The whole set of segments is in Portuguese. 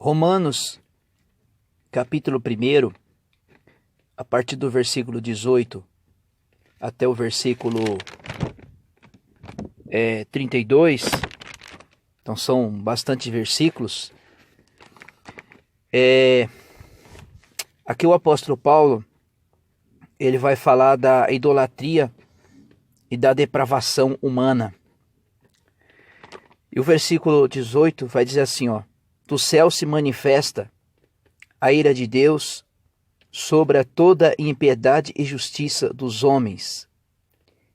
Romanos, capítulo 1, a partir do versículo 18 até o versículo 32, então são bastante versículos. Aqui o apóstolo Paulo, ele vai falar da idolatria e da depravação humana. E o versículo 18 vai dizer assim, do céu se manifesta a ira de Deus sobre toda impiedade e justiça dos homens,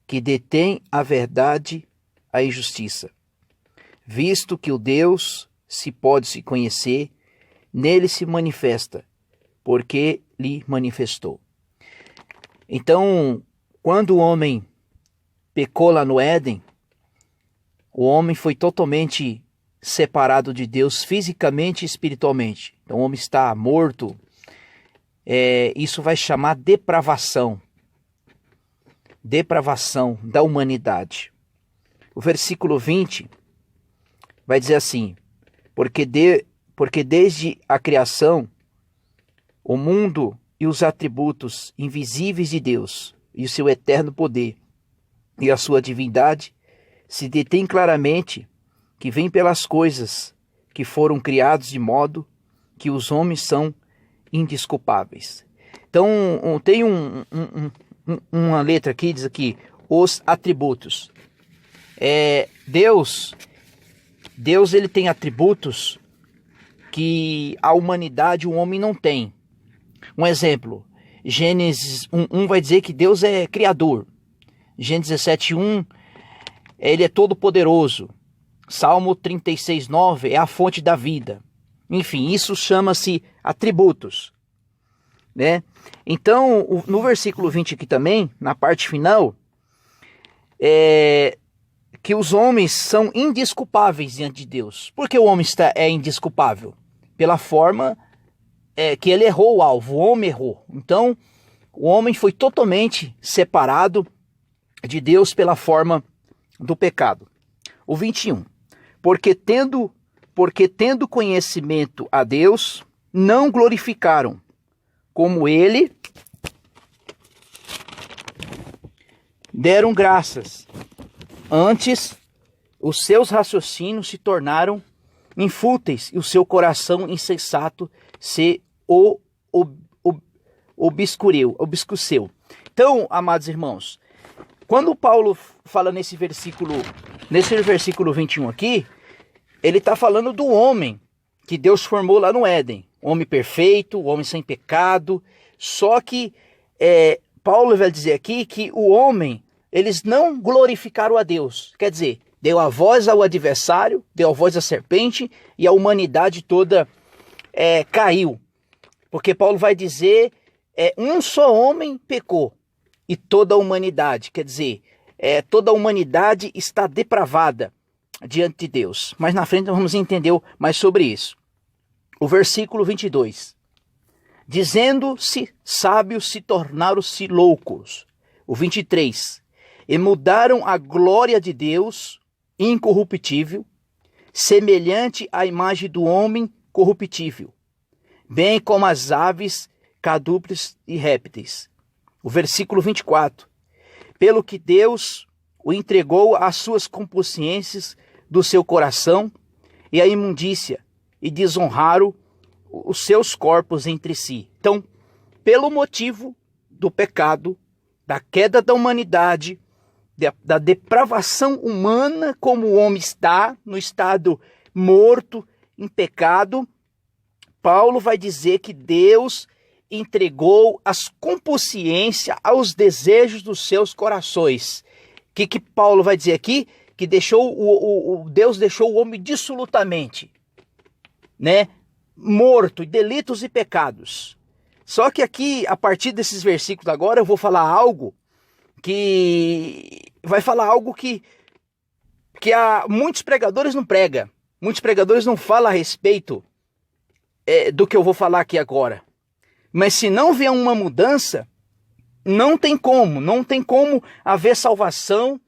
que detêm a verdade a injustiça. Visto que o Deus se pode se conhecer, nele se manifesta, porque lhe manifestou. Então, quando o homem pecou lá no Éden, o homem foi totalmente separado de Deus fisicamente e espiritualmente. Então o homem está morto. Isso vai chamar depravação da humanidade. O versículo 20 vai dizer assim: porque desde a criação, o mundo e os atributos invisíveis de Deus, e o seu eterno poder, e a sua divindade, se detém claramente que vem pelas coisas que foram criados de modo que os homens são indesculpáveis. Então tem uma letra aqui, diz aqui, os atributos. Deus ele tem atributos que a humanidade, o homem não tem. Um exemplo, Gênesis 1:1 vai dizer que Deus é criador. Gênesis 17:1, ele é todo poderoso. Salmo 36:9 é a fonte da vida. Enfim, isso chama-se atributos, né? Então, no versículo 20 aqui também, na parte final, que os homens são indesculpáveis diante de Deus. Por que o homem é indesculpável? Pela forma que ele errou o alvo, o homem errou. Então, o homem foi totalmente separado de Deus pela forma do pecado. O 21. Porque tendo conhecimento a Deus, não glorificaram como ele, deram graças. Antes, os seus raciocínios se tornaram infúteis e o seu coração insensato se obscureceu. Então, amados irmãos, quando Paulo fala nesse versículo 21 aqui, ele está falando do homem que Deus formou lá no Éden. O homem perfeito, o homem sem pecado. Só que Paulo vai dizer aqui que o homem, eles não glorificaram a Deus. Quer dizer, deu a voz ao adversário, deu a voz à serpente e a humanidade toda caiu. Porque Paulo vai dizer, um só homem pecou e toda a humanidade. Quer dizer, toda a humanidade está depravada diante de Deus. Mas na frente nós vamos entender mais sobre isso. O versículo 22. Dizendo-se sábios, se tornaram-se loucos. O 23. E mudaram a glória de Deus, incorruptível, semelhante à imagem do homem corruptível, bem como as aves, quadrúpedes e répteis. O versículo 24. Pelo que Deus o entregou às suas consciências do seu coração e à imundícia, e desonraram os seus corpos entre si. Então, pelo motivo do pecado, da queda da humanidade, da depravação humana, como o homem está, no estado morto, em pecado, Paulo vai dizer que Deus entregou as consciências aos desejos dos seus corações. O que Paulo vai dizer aqui? Que Deus deixou o homem dissolutamente, né? Morto, delitos e pecados. Só que aqui, a partir desses versículos agora, eu vou falar algo que muitos pregadores não pregam. Muitos pregadores não falam a respeito do que eu vou falar aqui agora. Mas se não vier uma mudança, não tem como haver salvação,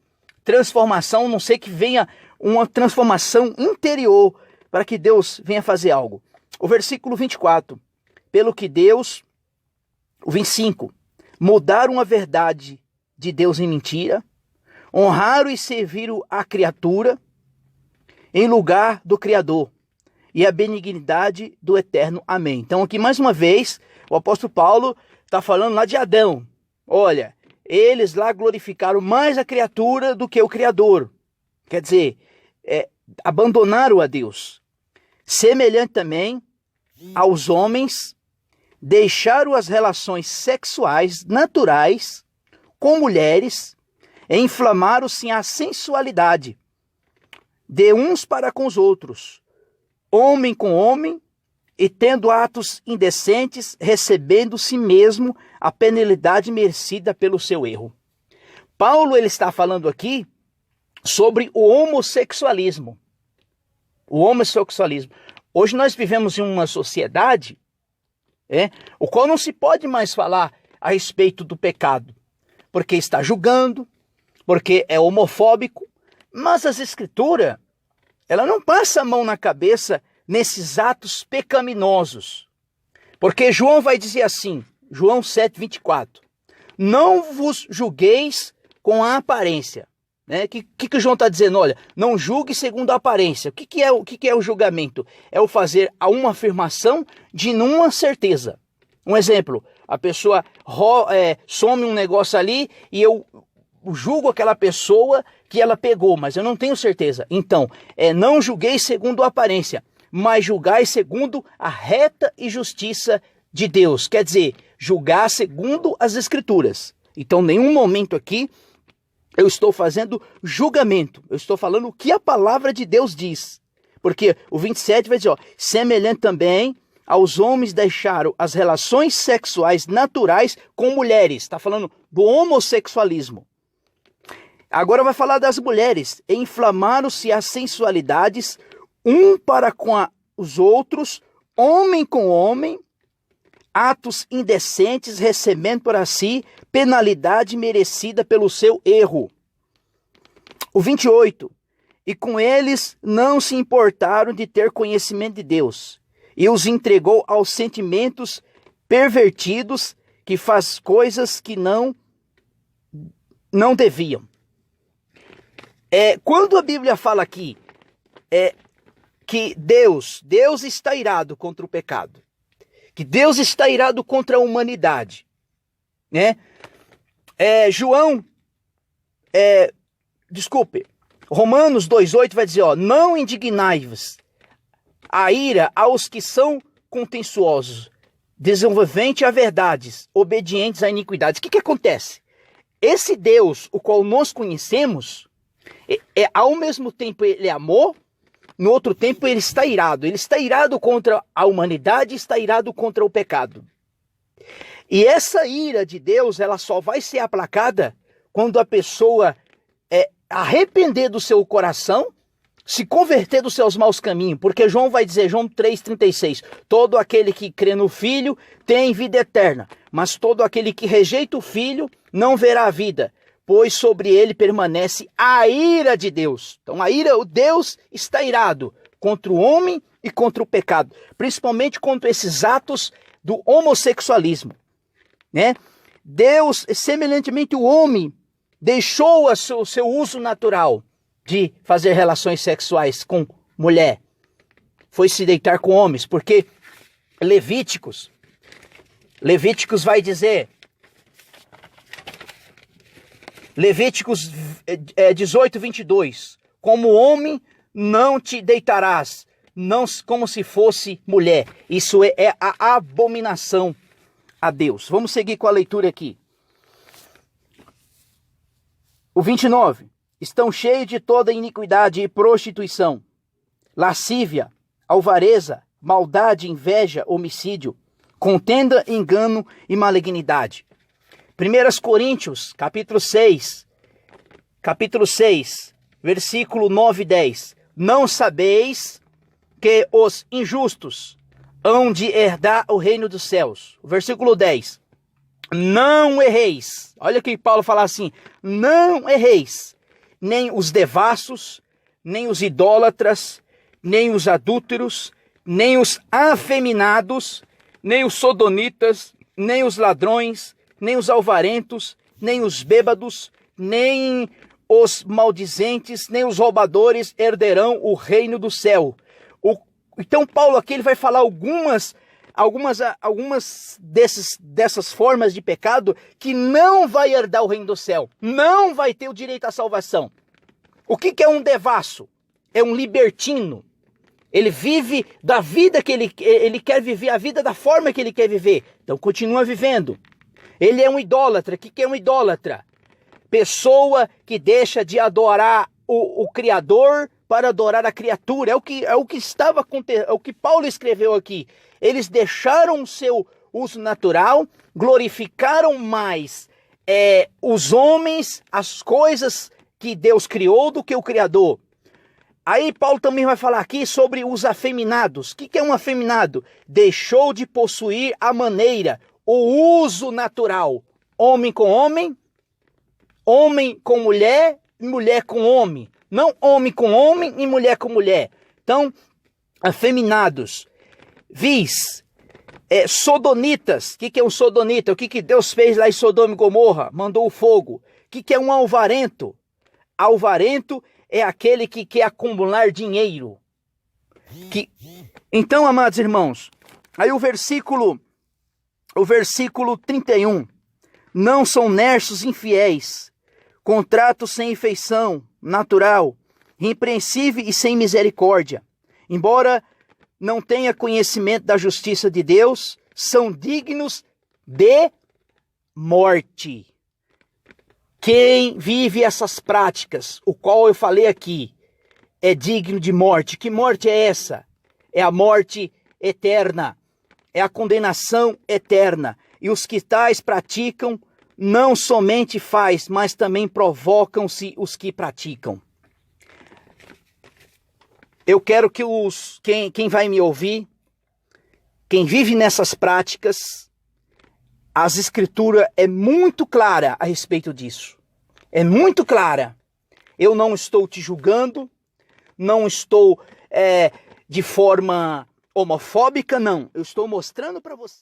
transformação, a não ser que venha uma transformação interior para que Deus venha fazer algo. O versículo 24. Pelo que Deus... O 25. Mudaram a verdade de Deus em mentira, honraram e serviram a criatura em lugar do Criador, e a benignidade do Eterno. Amém. Então aqui mais uma vez, o apóstolo Paulo está falando lá de Adão. Olha, eles lá glorificaram mais a criatura do que o Criador. Quer dizer, abandonaram a Deus. Semelhante também aos homens, deixaram as relações sexuais naturais com mulheres e inflamaram-se a sensualidade de uns para com os outros, homem com homem, e tendo atos indecentes, recebendo si mesmo a penalidade merecida pelo seu erro. Paulo ele está falando aqui sobre o homossexualismo. O homossexualismo. Hoje nós vivemos em uma sociedade o qual não se pode mais falar a respeito do pecado, porque está julgando, porque é homofóbico, mas as Escrituras, ela não passa a mão na cabeça nesses atos pecaminosos, porque João vai dizer assim, João 7:24, não vos julgueis com a aparência. O que o João está dizendo? Olha, não julgue segundo a aparência. O que é o julgamento? É o fazer uma afirmação de nenhuma certeza. Um exemplo, a pessoa some um negócio ali e eu julgo aquela pessoa que ela pegou, mas eu não tenho certeza. Então, não julguei segundo a aparência, mas julgai segundo a reta e justiça de Deus. Quer dizer, julgar segundo as Escrituras. Então, nenhum momento aqui eu estou fazendo julgamento. Eu estou falando o que a palavra de Deus diz. Porque o 27 vai dizer, semelhante também aos homens deixaram as relações sexuais naturais com mulheres. Está falando do homossexualismo. Agora vai falar das mulheres. Inflamaram-se as sensualidades, um para com os outros, homem com homem, atos indecentes, recebendo para si penalidade merecida pelo seu erro. O 28. E com eles não se importaram de ter conhecimento de Deus, e os entregou aos sentimentos pervertidos, que faz coisas que não deviam. Quando a Bíblia fala aqui que Deus está irado contra o pecado, que Deus está irado contra a humanidade, Romanos 2:8 vai dizer, não indignai-vos a ira aos que são contenciosos, desenvolvente a verdades, obedientes à iniquidade. O que acontece? Esse Deus, o qual nós conhecemos, ao mesmo tempo ele é amor, no outro tempo ele está irado. Ele está irado contra a humanidade, está irado contra o pecado. E essa ira de Deus, ela só vai ser aplacada quando a pessoa arrepender do seu coração, se converter dos seus maus caminhos. Porque João vai dizer, João 3,36, todo aquele que crê no Filho tem vida eterna, mas todo aquele que rejeita o Filho não verá a vida, pois sobre ele permanece a ira de Deus. Então o Deus está irado contra o homem e contra o pecado, principalmente contra esses atos do homossexualismo. Deus, semelhantemente o homem, deixou o seu uso natural de fazer relações sexuais com mulher. Foi se deitar com homens, porque Levíticos vai dizer, Levíticos 18:22, como homem não te deitarás, não como se fosse mulher. Isso é a abominação a Deus. Vamos seguir com a leitura aqui. O 29. Estão cheios de toda iniquidade e prostituição, lascívia, alvareza, maldade, inveja, homicídio, contenda, engano e malignidade. 1 Coríntios, capítulo 6, versículo 9 e 10. Não sabeis que os injustos hão de herdar o reino dos céus. Versículo 10. Não erreis. Olha que Paulo fala assim, não erreis, nem os devassos, nem os idólatras, nem os adúlteros, nem os afeminados, nem os sodonitas, nem os ladrões, nem os alvarentos, nem os bêbados, nem os maldizentes, nem os roubadores herderão o reino do céu. Então Paulo aqui ele vai falar algumas dessas formas de pecado que não vai herdar o reino do céu, não vai ter o direito à salvação. O que é um devasso? É um libertino. Ele vive da vida que ele quer viver, a vida da forma que ele quer viver. Então continua vivendo. Ele é um idólatra. O que é um idólatra? Pessoa que deixa de adorar o Criador para adorar a criatura. É o que estava acontecendo, é o que Paulo escreveu aqui. Eles deixaram o seu uso natural, glorificaram mais os homens, as coisas que Deus criou do que o Criador. Aí Paulo também vai falar aqui sobre os afeminados. O que é um afeminado? Deixou de possuir a maneira, o uso natural. Homem com homem, homem com mulher, mulher com homem. Não homem com homem e mulher com mulher. Então, afeminados. Sodonitas. O que é um sodonita? O que Deus fez lá em Sodoma e Gomorra? Mandou o fogo. O que é um alvarento? Alvarento é aquele que quer acumular dinheiro. Então, amados irmãos, aí o versículo 31. Não são nerços infiéis, contratos sem efeição natural, irrepreensível e sem misericórdia. Embora não tenha conhecimento da justiça de Deus, são dignos de morte. Quem vive essas práticas, o qual eu falei aqui, é digno de morte. Que morte é essa? É a morte eterna. É a condenação eterna. E os que tais praticam, não somente faz, mas também provocam-se os que praticam. Eu quero que quem vai me ouvir, quem vive nessas práticas, as escrituras é muito clara a respeito disso. É muito clara. Eu não estou te julgando, não estou de forma homofóbica, não. Eu estou mostrando para você.